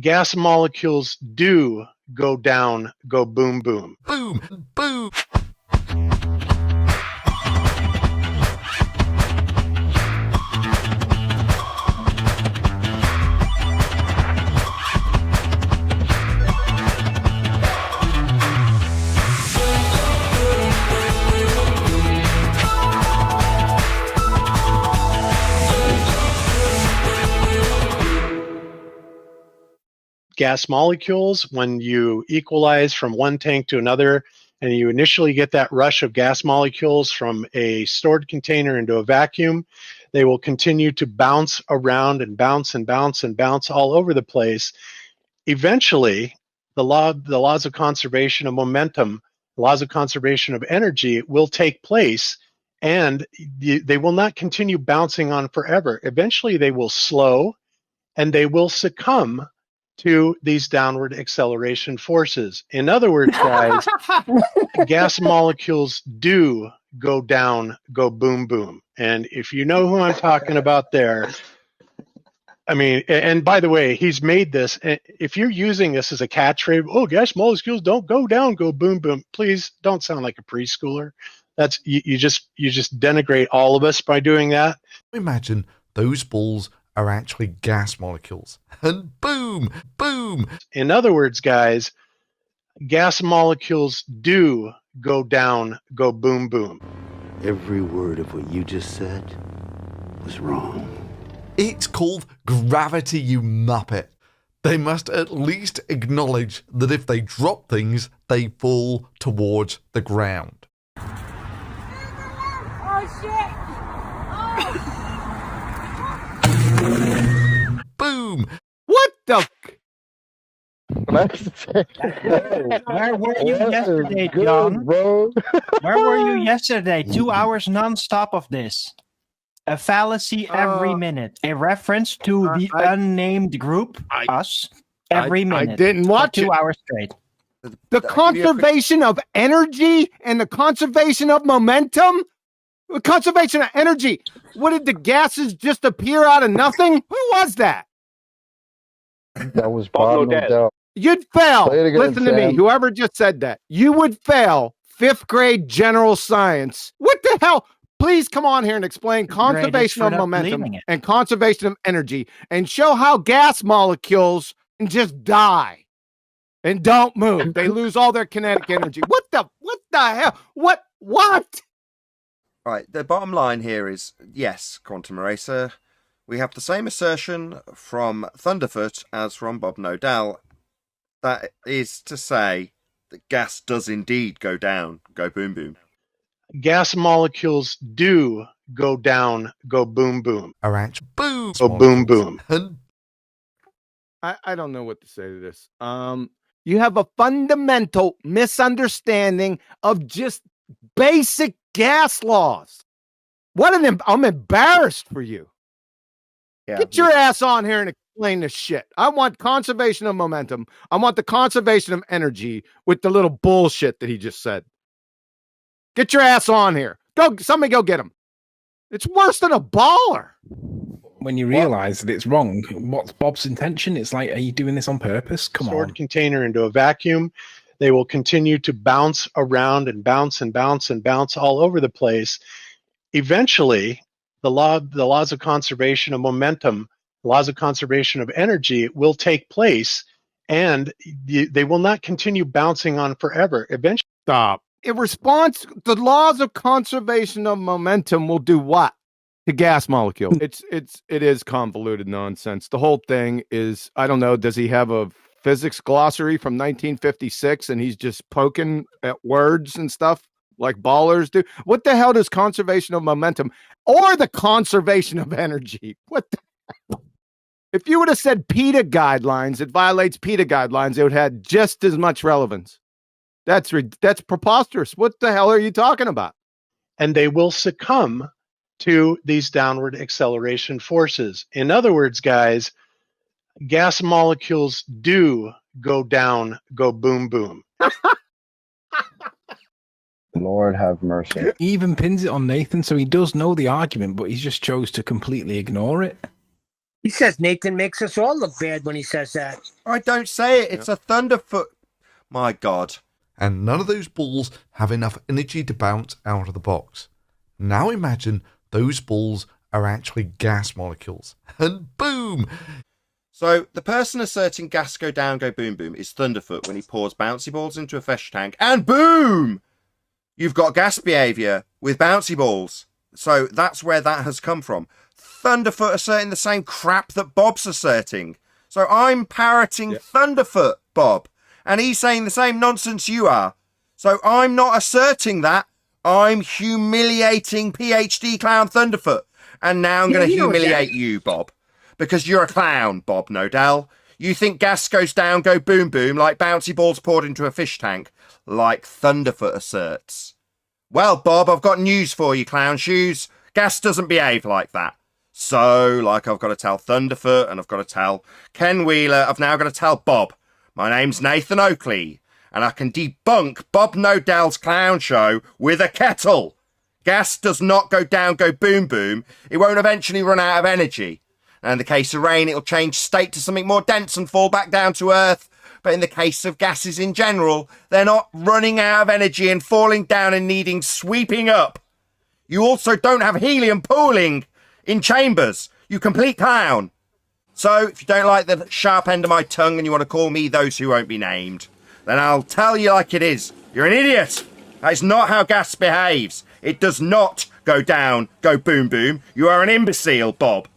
gas molecules do go down, go boom, boom. Boom, boom. Gas molecules, when you equalize from one tank to another, and you initially get that rush of gas molecules from a stored container into a vacuum, they will continue to bounce around and bounce and bounce and bounce all over the place. Eventually, the laws of conservation of momentum, the laws of conservation of energy will take place, and they will not continue bouncing on forever. Eventually, they will slow, and they will succumb to these downward acceleration forces. In other words, guys, gas molecules do go down, go boom, boom. And if you know who I'm talking about there, I mean, and by the way, he's made this. If you're using this as a catchphrase, oh, gas molecules don't go down, go boom, boom. Please don't sound like a preschooler. That's you just denigrate all of us by doing that. Imagine those balls are actually gas molecules. And boom, boom. In other words, guys, gas molecules do go down, go boom, boom. Every word of what you just said was wrong. It's called gravity, you muppet. They must at least acknowledge that if they drop things, they fall towards the ground. Oh, shit! Boom! What the? Where were you yesterday, John? Bro. Where were you yesterday? 2 hours non-stop of this. A fallacy every minute. A reference to the unnamed group, us, every minute. I didn't watch 2 hours straight. The conservation of energy and the conservation of momentum? The conservation of energy. What, did the gases just appear out of nothing? Who was that? That was Bob, no doubt. You'd fail. Again, listen to me. Whoever just said that. You would fail 5th grade general science. What the hell? Please come on here and explain conservation of momentum and conservation of energy and show how gas molecules can just die and don't move. They lose all their kinetic energy. What the hell? What? Right, the bottom line here is, yes, Quantum Eraser, we have the same assertion from Thunderfoot as from Bob Nodal. That is to say that gas does indeed go down, go boom boom. Gas molecules do go down, go boom, boom. Are actually boom. Go boom, boom. I don't know what to say to this. You have a fundamental misunderstanding of just basic gas laws. I'm embarrassed for you. Yeah, Get your ass on here and explain this shit. I want conservation of momentum. I want the conservation of energy with the little bullshit that he just said. Get your ass on here. Somebody go get him. It's worse than a baller. When you realize that it's wrong, what's Bob's intention? It's like, are you doing this on purpose? Come on. Stored container into a vacuum. They will continue to bounce around and bounce and bounce and bounce all over the place. Eventually, the laws of conservation of momentum, the laws of conservation of energy will take place, and they will not continue bouncing on forever. Eventually, stop. In response, the laws of conservation of momentum will do what to gas molecule? It is convoluted nonsense. The whole thing is, I don't know. Does he have a physics glossary from 1956 and he's just poking at words and stuff like ballers do? What the hell does conservation of momentum or the conservation of energy? What the hell? If you would have said PETA guidelines, it violates PETA guidelines, it would have had just as much relevance. That's preposterous. What the hell are you talking about? And they will succumb to these downward acceleration forces. In other words, guys, gas molecules do go down, go boom, boom. Lord have mercy. He even pins it on Nathan, so he does know the argument, but he just chose to completely ignore it. He says Nathan makes us all look bad when he says that. I don't say it. It's a Thunderfoot. My God. And none of those balls have enough energy to bounce out of the box. Now imagine those balls are actually gas molecules. And boom! So the person asserting gas go down, go boom boom is Thunderfoot when he pours bouncy balls into a fish tank, and boom! You've got gas behaviour with bouncy balls. So that's where that has come from. Thunderfoot asserting the same crap that Bob's asserting. So I'm parroting Thunderfoot, Bob, and he's saying the same nonsense you are. So I'm not asserting that. I'm humiliating PhD clown Thunderfoot. And now I'm going to humiliate you, Bob. Because you're a clown, Bob Nodell. You think gas goes down, go boom boom, like bouncy balls poured into a fish tank, like Thunderfoot asserts. Well, Bob, I've got news for you, clown shoes. Gas doesn't behave like that. So, like I've got to tell Thunderfoot, and I've got to tell Ken Wheeler, I've now got to tell Bob. My name's Nathan Oakley, and I can debunk Bob Nodell's clown show with a kettle. Gas does not go down, go boom boom. It won't eventually run out of energy. And in the case of rain, it'll change state to something more dense and fall back down to Earth. But in the case of gases in general, they're not running out of energy and falling down and needing sweeping up. You also don't have helium pooling in chambers, you complete clown. So, if you don't like the sharp end of my tongue and you want to call me those who won't be named, then I'll tell you like it is. You're an idiot. That is not how gas behaves. It does not go down, go boom boom. You are an imbecile, Bob.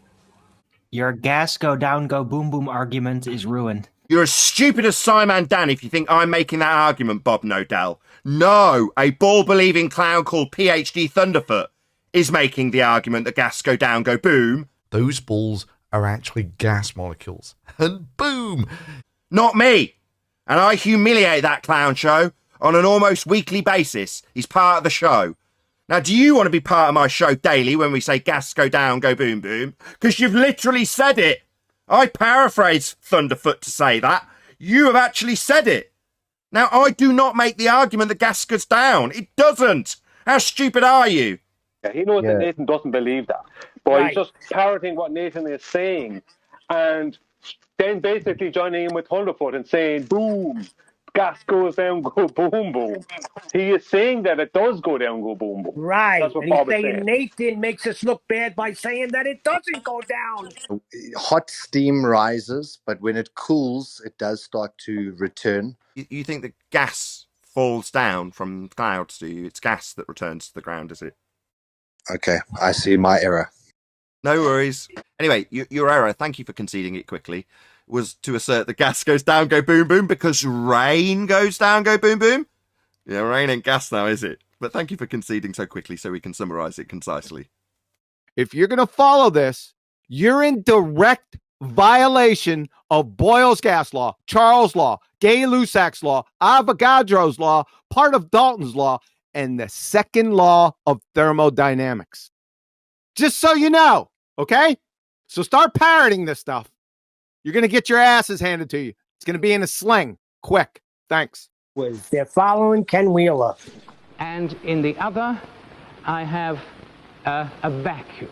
Your gas go down, go boom boom argument is ruined. You're as stupid as Simon Dan if you think I'm making that argument, Bob Nodell. No, a ball-believing clown called PhD Thunderfoot is making the argument that gas go down, go boom. Those balls are actually gas molecules. And boom! Not me. And I humiliate that clown show on an almost weekly basis. He's part of the show. Now, do you want to be part of my show daily when we say gas go down, go boom boom? Because you've literally said it. I paraphrase Thunderfoot to say that. You have actually said it. Now, I do not make the argument that gas goes down. It doesn't. How stupid are you? Yeah, he knows that Nathan doesn't believe that. But he's just parroting what Nathan is saying. And then basically joining in with Thunderfoot and saying, boom, gas goes down, go boom, boom. He is saying that it does go down, go boom, boom. Right. That's what And Bob he's is saying saying. Nathan makes us look bad by saying that it doesn't go down. Hot steam rises, but when it cools, it does start to return. You think that gas falls down from clouds, do you? It's gas that returns to the ground, is it? Okay, I see my error. No worries. Anyway, your error, thank you for conceding it quickly, was to assert that gas goes down, go boom, boom, because rain goes down, go boom, boom. Yeah, rain ain't gas now, is it? But thank you for conceding so quickly so we can summarize it concisely. If you're going to follow this, you're in direct violation of Boyle's gas law, Charles' law, Gay-Lussac's law, Avogadro's law, part of Dalton's law, and the second law of thermodynamics. Just so you know, okay? So start parroting this stuff. You're going to get your asses handed to you. It's going to be in a sling. Quick. Thanks. They're following Ken Wheeler. And in the other, I have a vacuum.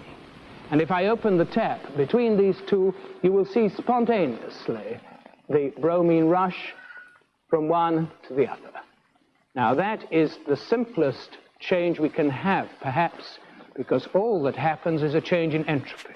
And if I open the tap between these two, you will see spontaneously the bromine rush from one to the other. Now, that is the simplest change we can have, perhaps, because all that happens is a change in entropy.